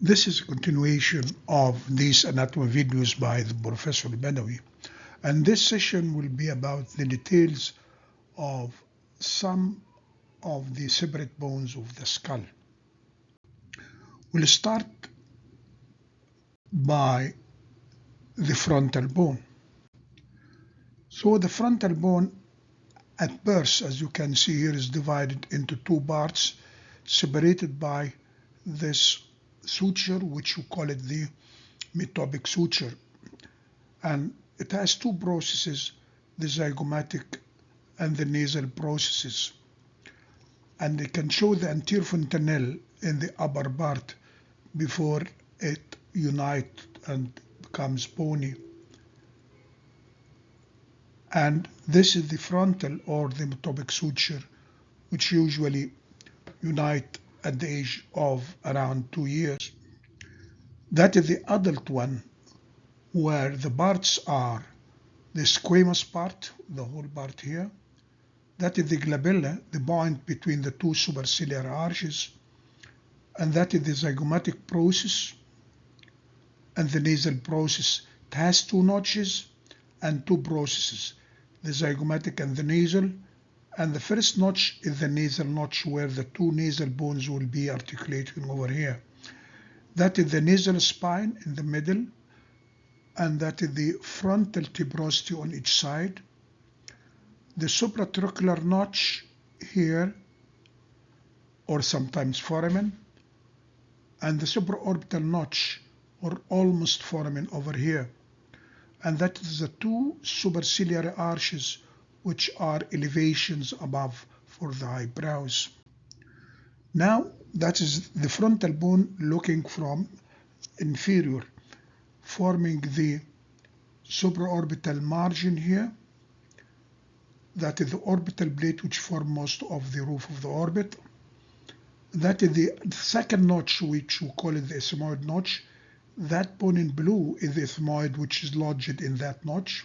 This is a continuation of these anatomy videos by the Professor Badawi, and this session will be about the details of some of the separate bones of the skull. We'll start by the frontal bone. So the frontal bone at birth, as you can see here, is divided into two parts, separated by this suture, which you call it the metopic suture, and it has two processes, the zygomatic and the nasal processes, and it can show the anterior fontanelle in the upper part before it unites and becomes bony. And this is the frontal or the metopic suture, which usually unite at the age of around 2 years. That is the adult one, where the parts are the squamous part, the whole part here. That is the glabella, the point between the two superciliary arches. And that is the zygomatic process and the nasal process. It has two notches and two processes, the zygomatic and the nasal. And the first notch is the nasal notch, where the two nasal bones will be articulating over here. That is the nasal spine in the middle, and that is the frontal tuberosity on each side. The supratrochlear notch here, or sometimes foramen, and the supraorbital notch, or almost foramen over here. And that is the two superciliary arches, which are elevations above for the eyebrows. Now, that is the frontal bone looking from inferior, forming the supraorbital margin here. That is the orbital plate, which forms most of the roof of the orbit. That is the second notch, which we call it the Ethemoid notch. That bone in blue is the Ethemoid, which is lodged in that notch.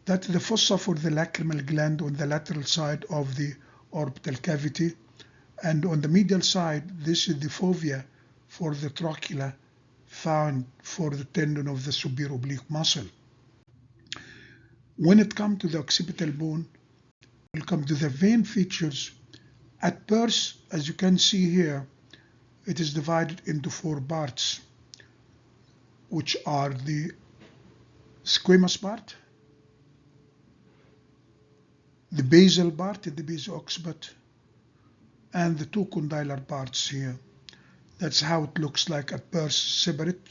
That is the fossa for the lacrimal gland on the lateral side of the orbital cavity. And on the medial side, this is the fovea for the trochlea found for the tendon of the superior oblique muscle. When it comes to the occipital bone, we'll come to the vein features. At birth, as you can see here, it is divided into four parts, which are the squamous part, the basal part, the basal occiput, and the two condylar parts here. That's how it looks like at birth, separate,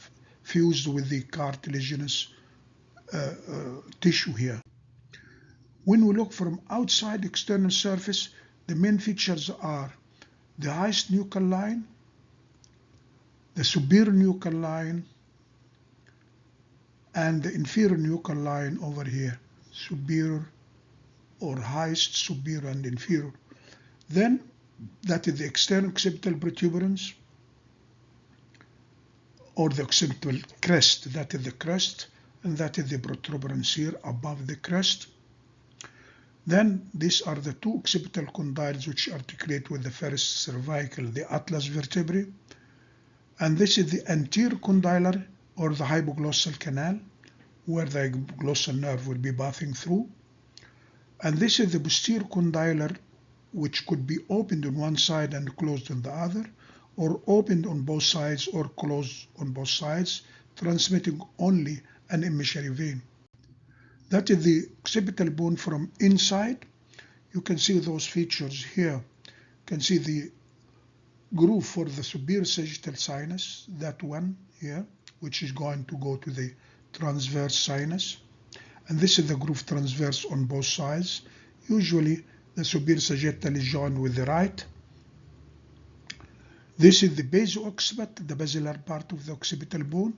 fused with the cartilaginous tissue here. When we look from outside external surface, the main features are the highest nuchal line, the superior nuchal line, and the inferior nuchal line over here, superior or highest, superior, and inferior. Then that is the external occipital protuberance, or the occipital crest. That is the crest, and that is the protuberance here above the crest. Then these are the two occipital condyles, which articulate with the first cervical, the atlas vertebrae. And this is the anterior condylar, or the hypoglossal canal, where the hypoglossal nerve will be passing through. And this is the posterior condylar, which could be opened on one side and closed on the other, or opened on both sides or closed on both sides, transmitting only an emissary vein. That is the occipital bone from inside. You can see those features here. You can see the groove for the superior sagittal sinus, that one here, which is going to go to the transverse sinus. And this is the groove transverse on both sides. Usually the superior sagittal is joined with the right. This is the basal occiput, the basilar part of the occipital bone.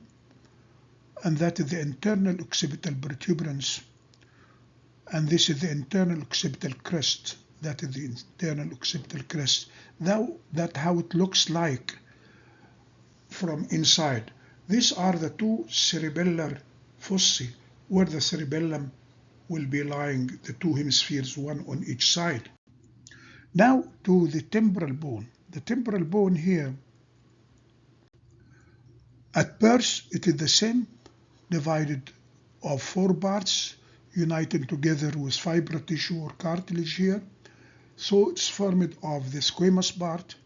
And that is the internal occipital protuberance. And this is the internal occipital crest. That is the internal occipital crest. Now, that's how it looks like from inside. These are the two cerebellar fossae, where the cerebellum will be lying, the two hemispheres, one on each side. Now to the temporal bone. The temporal bone here At birth, it is the same, divided of 4 parts, united together with fibrous tissue or cartilage here. So it's formed of the squamous part,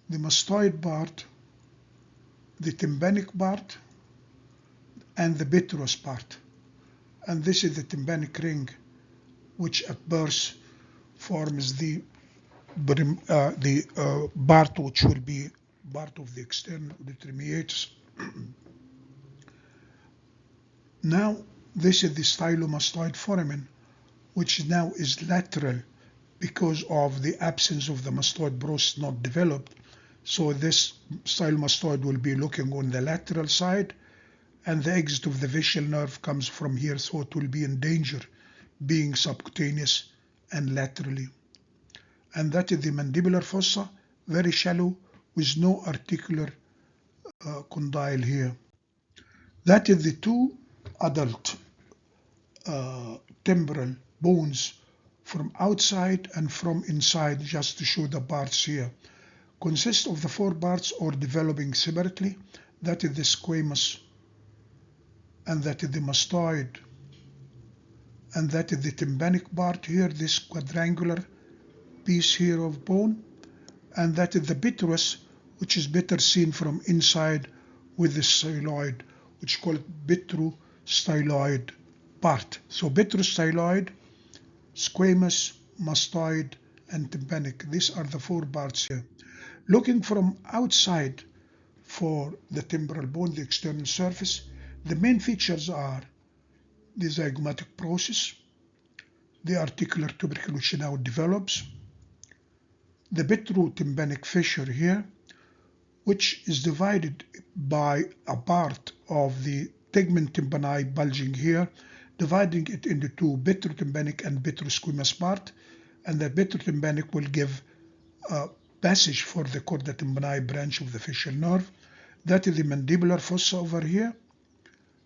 the mastoid part, the tympanic part, and the vitreous part. And this is the tympanic ring, which at birth forms the part which will be part of the external auditory meatus. Now, this is the stylomastoid foramen, which now is lateral because of the absence of the mastoid process not developed. So this stylomastoid will be looking on the lateral side, and the exit of the facial nerve comes from here, so it will be in danger being subcutaneous and laterally. And that is the mandibular fossa, very shallow with no articular condyle here. That is the 2 adult temporal bones from outside and from inside, just to show the parts here. Consist of the 4 parts or developing separately. That is the squamous, and that is the mastoid, and that is the tympanic part here, this quadrangular piece here of bone, and that is the vitreous, which is better seen from inside with the styloid, which is called vitrostyloid part. So vitrostyloid, squamous, mastoid, and tympanic. These are the 4 parts here. Looking from outside for the temporal bone, the external surface, the main features are the zygomatic process, the articular tubercle which now develops, the vitro-tympanic fissure here, which is divided by a part of the tegment tympani bulging here, dividing it into 2, vitro-tympanic and vitrosquamous part, and the vitro-tympanic will give a passage for the chorda tympani branch of the facial nerve. That is the mandibular fossa over here,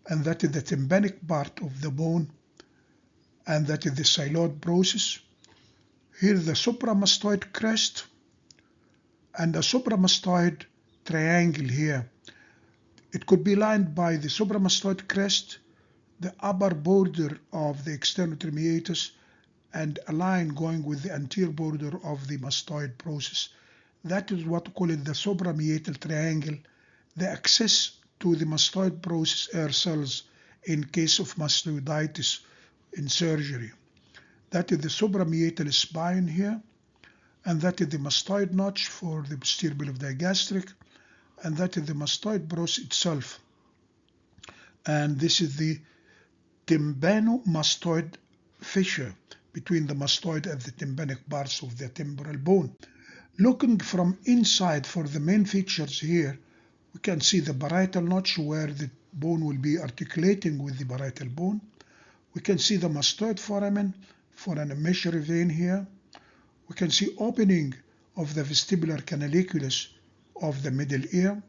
and that is the tympanic part of the bone, and that is the styloid process. Here the supramastoid crest and a supramastoid triangle here. It could be lined by the supramastoid crest, the upper border of the external meatus, and a line going with the anterior border of the mastoid process. That is what we call it the suprameatal triangle, the access to the mastoid process air cells in case of mastoiditis in surgery. That is the suprameatal spine here, and that is the mastoid notch for the posterior bile of digastric, and that is the mastoid process itself. And this is the tympanomastoid fissure between the mastoid and the tympanic parts of the temporal bone. Looking from inside for the main features here, we can see the parietal notch where the bone will be articulating with the parietal bone. We can see the mastoid foramen for an emissory vein here. We can see opening of the vestibular canaliculus of the middle ear.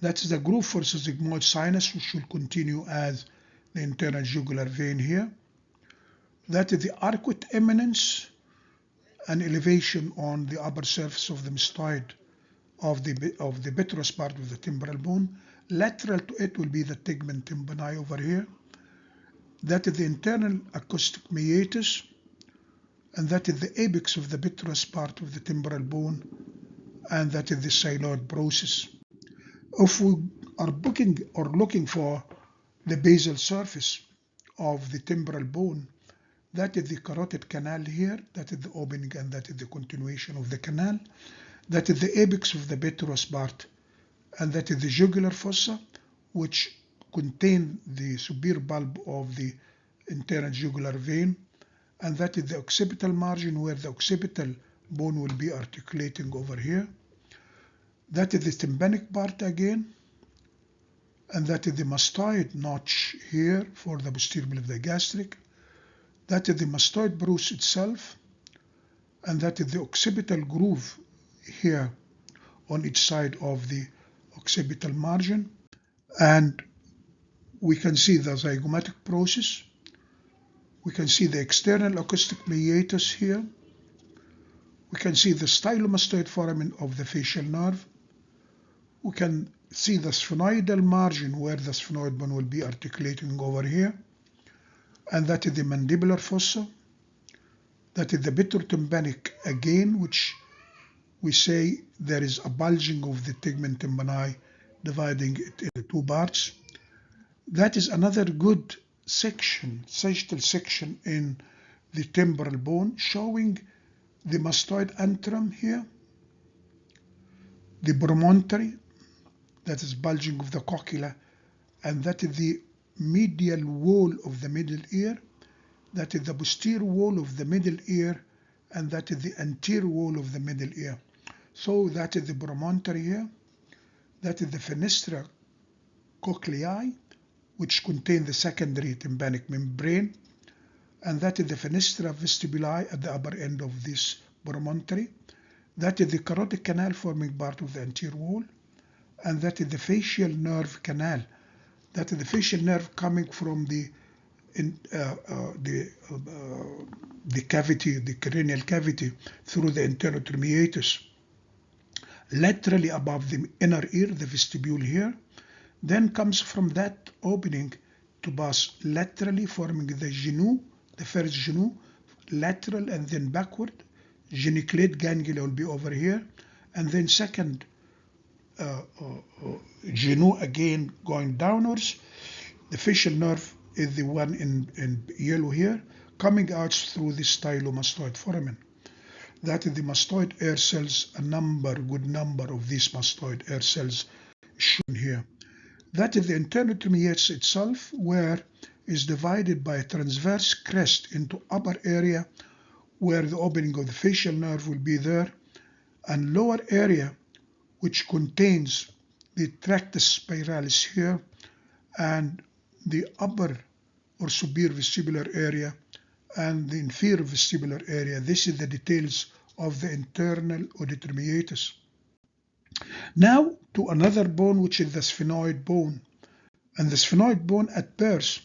That's the groove for the sigmoid sinus, which will continue as the internal jugular vein here. That is the arcuate eminence, an elevation on the upper surface of the mastoid of the vitreous part of the temporal bone. Lateral to it will be the tegment tympani over here. That is the internal acoustic meatus, and that is the apex of the vitreous part of the temporal bone, and that is the styloid process. If we are looking for the basal surface of the temporal bone, that is the carotid canal here, that is the opening, and that is the continuation of the canal. That is the apex of the vitreous part, and that is the jugular fossa, which contain the superior bulb of the internal jugular vein, and that is the occipital margin where the occipital bone will be articulating over here. That is the tympanic part again, and that is the mastoid notch here for the posterior bile of the gastric. That is the mastoid bruise itself, and that is the occipital groove here on each side of the occipital margin. And we can see the zygomatic process. We can see the external acoustic meatus here. We can see the stylomastoid foramen of the facial nerve. we can see the sphenoidal margin where the sphenoid bone will be articulating over here, and that is the mandibular fossa. That is the pituotympanic again, which we say there is a bulging of the tegmen tympani, dividing it into two parts. That is another good section, sagittal section in the temporal bone, showing the mastoid antrum here, the promontory, that is bulging of the coccyla, and that is the medial wall of the middle ear, that is the posterior wall of the middle ear, and that is the anterior wall of the middle ear. So that is the promontory here, that is the fenestra cochlei, which contain the secondary tympanic membrane, and that is the fenestra vestibuli at the upper end of this promontory. That is the carotid canal forming part of the anterior wall, and that is the facial nerve canal. That is the facial nerve coming from the cavity, the cranial cavity, through the internotremeatus, laterally above the inner ear, the vestibule here, then comes from that opening to pass laterally, forming the genu, the first genu, lateral and then backward. Geniculate ganglia will be over here, and then second genu again going downwards. The facial nerve is the one in yellow here, coming out through the stylomastoid foramen. That is the mastoid air cells, a good number of these mastoid air cells shown here. That is the internotremeatus itself, where is divided by a transverse crest into upper area, where the opening of the facial nerve will be there, and lower area, which contains the tractus spiralis here, and the upper or superior vestibular area and the inferior vestibular area. This is the details of the internal auditomeatus. Now to another bone, which is the sphenoid bone. And the sphenoid bone at birth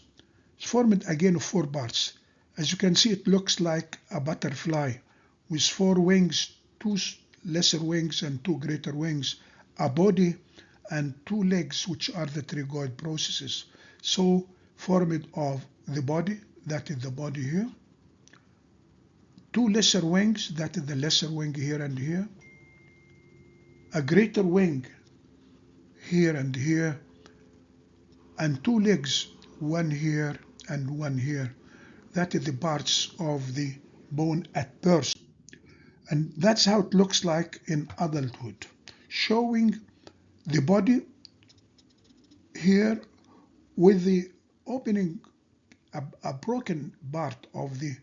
is formed again of four parts. As you can see, it looks like a butterfly with four wings, two lesser wings and two greater wings, a body and two legs, which are the pterygoid processes. So formed of the body, that is the body here, two lesser wings, that is the lesser wing here and here, a greater wing here and here, and two legs, one here and one here. That is the parts of the bone at birth. And that's how it looks like in adulthood, showing the body here with the opening, a broken part of the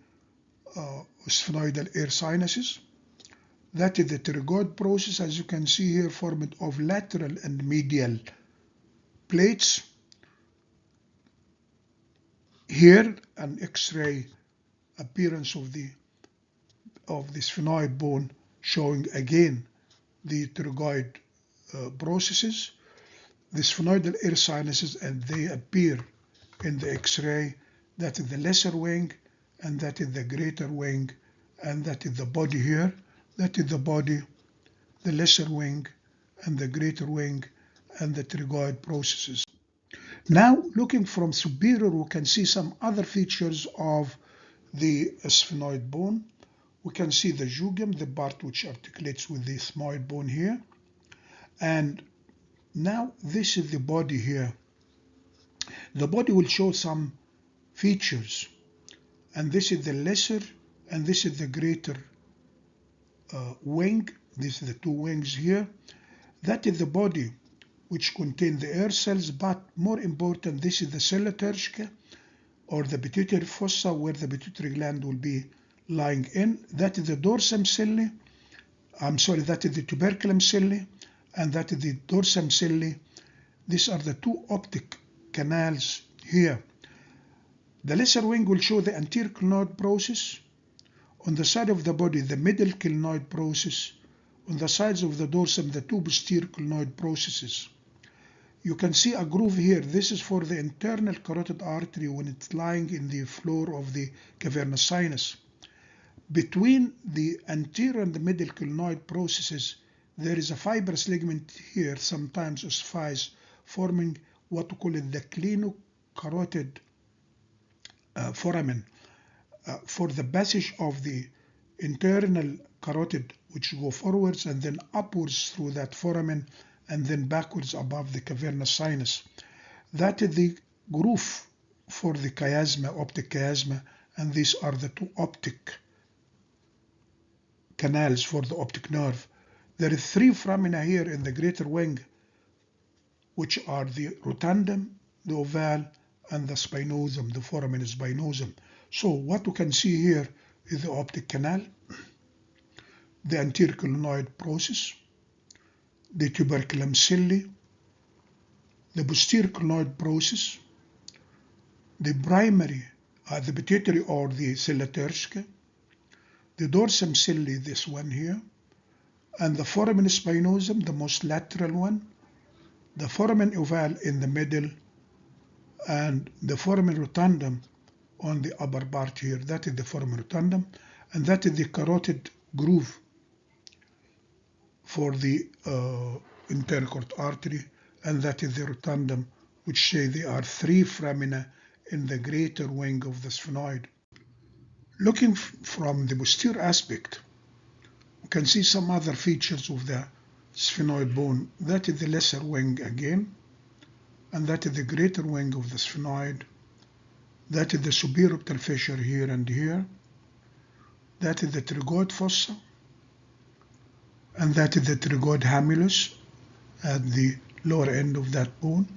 sphenoidal air sinuses. That is the pterygoid process, as you can see here, formed of lateral and medial plates. Here, an X-ray appearance of the sphenoid bone, showing again the pterygoid processes, the sphenoidal air sinuses, and they appear in the X-ray. That is the lesser wing, and that is the greater wing, and that is the body here. That is the body, the lesser wing, and the greater wing, and the pterygoid processes. Now, looking from superior, we can see some other features of the sphenoid bone. We can see the jugum, the part which articulates with the ethmoid bone here. And now this is the body here. The body will show some features. And this is the lesser, and this is the greater wing. These are the two wings here. That is the body which contain the air cells, but more important, this is the cella turcica, or the pituitary fossa, where the pituitary gland will be lying in. That is the dorsum celli, that is the tuberculum celli, and that is the dorsum celli. These are the two optic canals here. The lesser wing will show the anterior clinoid process. On the side of the body, the middle clinoid process. On the sides of the dorsum, the two posterior clinoid processes. You can see a groove here. This is for the internal carotid artery when it's lying in the floor of the cavernous sinus. Between the anterior and the middle clinoid processes, there is a fibrous ligament here, sometimes ossifies, forming what we call it the clinocarotid foramen for the passage of the internal carotid, which go forwards and then upwards through that foramen and then backwards above the cavernous sinus. That is the groove for the chiasma, optic chiasma, and these are the two optic canals for the optic nerve. There are three foramina here in the greater wing, which are the rotundum, the oval, and the spinosum, the foramen spinosum. So what we can see here is the optic canal, the anterior clinoid process, the tuberculum silli, the posterior clinoid process, the primary, the pituitary or the sella turcica, the dorsum silli, this one here, and the foramen spinosum, the most lateral one, the foramen oval in the middle, and the foramen rotundum on the upper part here. That is the foramen rotundum, and that is the carotid groove for the internal carotid artery, and that is the rotundum, which say there are three foramina in the greater wing of the sphenoid. Looking from the posterior aspect, we can see some other features of the sphenoid bone. That is the lesser wing again, and that is the greater wing of the sphenoid. That is the suborbital fissure here and here. That is the pterygoid fossa, and that is the pterygoid hamulus at the lower end of that bone.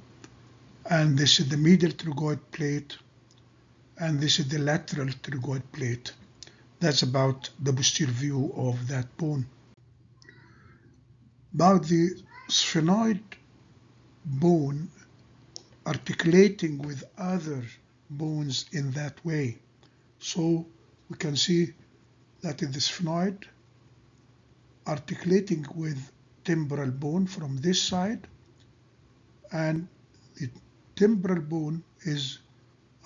And this is the medial pterygoid plate, and this is the lateral pterygoid plate. That's about the posterior view of that bone. About the sphenoid bone articulating with other bones in that way. So we can see that in the sphenoid articulating with temporal bone from this side, and the temporal bone is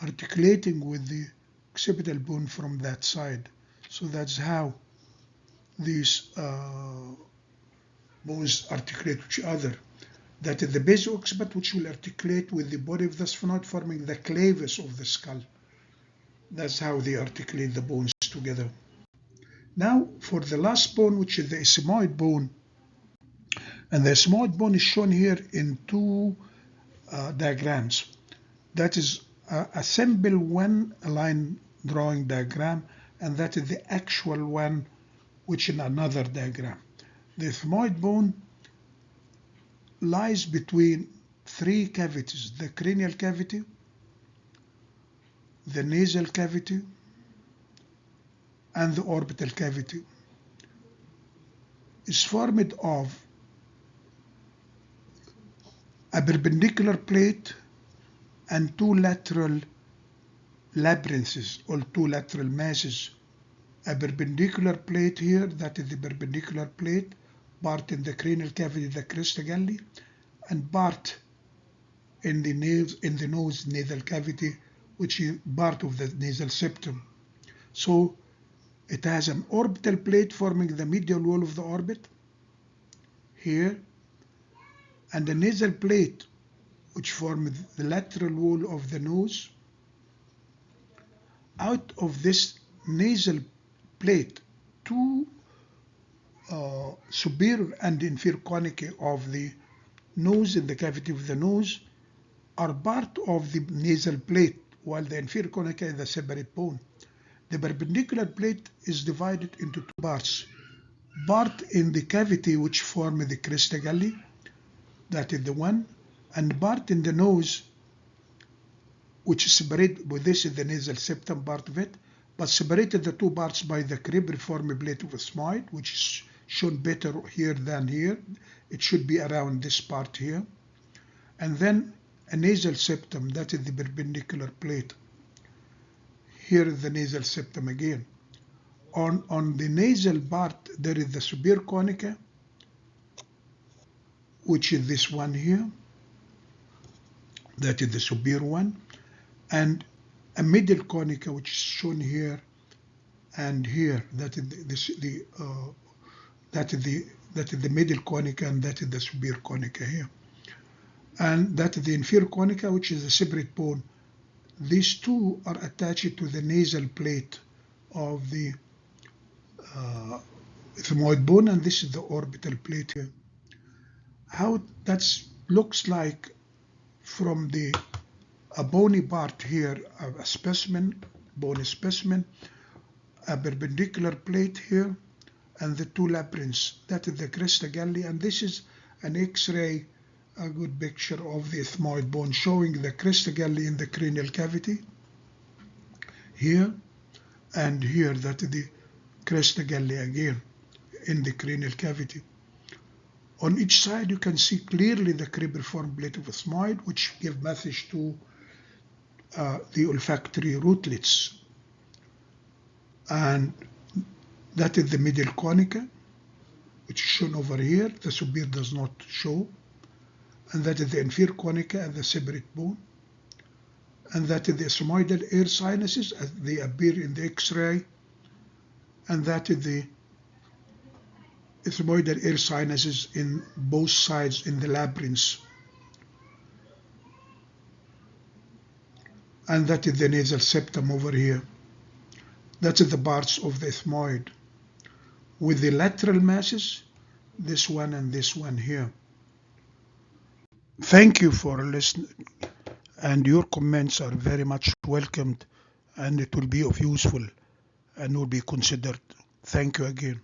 articulating with the occipital bone from that side. So that's how these bones articulate with each other. That is the base occiput, which will articulate with the body of the sphenoid, forming the clavus of the skull. That's how they articulate the bones together. Now for the last bone, which is the ethmoid bone, and the ethmoid bone is shown here in two diagrams. That is a simple one line drawing diagram, and that is the actual one, which in another diagram. The ethmoid bone lies between three cavities: the cranial cavity, the nasal cavity, and the orbital cavity. It's formed of a perpendicular plate and two lateral labyrinths, or two lateral masses. A perpendicular plate here, that is the perpendicular plate, part in the cranial cavity, the crista galli, and part in the nose nasal cavity, which is part of the nasal septum. So it has an orbital plate forming the medial wall of the orbit here, and a nasal plate which forms the lateral wall of the nose. Out of this nasal plate, two superior and inferior conicae of the nose, in the cavity of the nose, are part of the nasal plate, while the inferior conicae is the separate bone. The perpendicular plate is divided into two parts. Part in the cavity which form the crista galli, that is the one, and part in the nose, which is separated, with this is the nasal septum part of it, but separated the two parts by the cribriform plate of ethmoid, which is shown better here than here. It should be around this part here. And then a nasal septum, that is the perpendicular plate. Here is the nasal septum again. On the nasal part, there is the superior conica, which is this one here. That is the superior one. And a middle conica, which is shown here and here. That is the that is the middle conica, and that is the superior conica here. And that is the inferior conica, which is a separate bone. These two are attached to the nasal plate of the ethmoid bone, and this is the orbital plate here. How that looks like from the bony part here, a specimen, bony specimen, a perpendicular plate here, and the two labyrinths. That is the cresta galli, and this is an X-ray, a good picture of the ethmoid bone showing the cresta galli in the cranial cavity here, and here that is the cresta galli again in the cranial cavity. On each side you can see clearly the cribriform plate of ethmoid, which give message to the olfactory rootlets. And that is the middle conica, which is shown over here. The superior does not show. And that is the inferior conica and the separate bone. And that is the ethmoidal air sinuses as they appear in the X-ray. And that is the ethmoidal air sinuses in both sides in the labyrinths. And that is the nasal septum over here. That is the parts of the ethmoid. With the lateral masses, this one and this one here. Thank you for listening, and your comments are very much welcomed, and it will be of useful and will be considered. Thank you again.